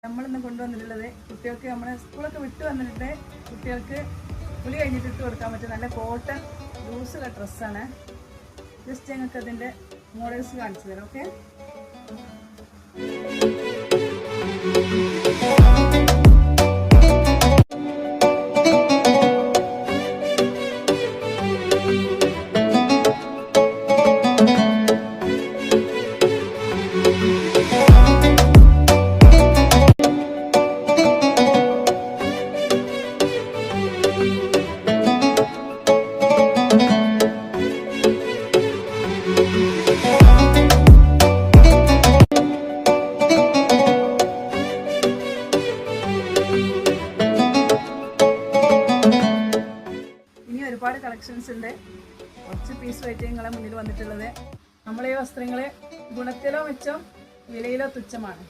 നമ്മളിന്ന് കൊണ്ടുവന്നിട്ടുള്ളത് കുട്ടികൾക്ക് നമ്മുടെ സ്കൂളൊക്കെ വിട്ടു വന്നിട്ട് കുട്ടികൾക്ക് കുളി കഴിഞ്ഞിട്ട് ഇട്ട് കൊടുക്കാൻ പറ്റും നല്ല കോട്ടൺ ലൂസുള്ള ഡ്രസ്സാണ്. ജസ്റ്റ് ഞങ്ങൾക്ക് അതിൻ്റെ മോഡൽസ് കാണിച്ചു തരാം. ഓക്കെ, ഒരുപാട് കളക്ഷൻസ് ഉണ്ട്. കുറച്ച് പീസുമായിട്ട് നിങ്ങളെ മുന്നിൽ വന്നിട്ടുള്ളത്. നമ്മളെ ഈ വസ്ത്രങ്ങൾ ഗുണത്തിലോ മെച്ചം വിലയിലോ തുച്ഛമാണ്.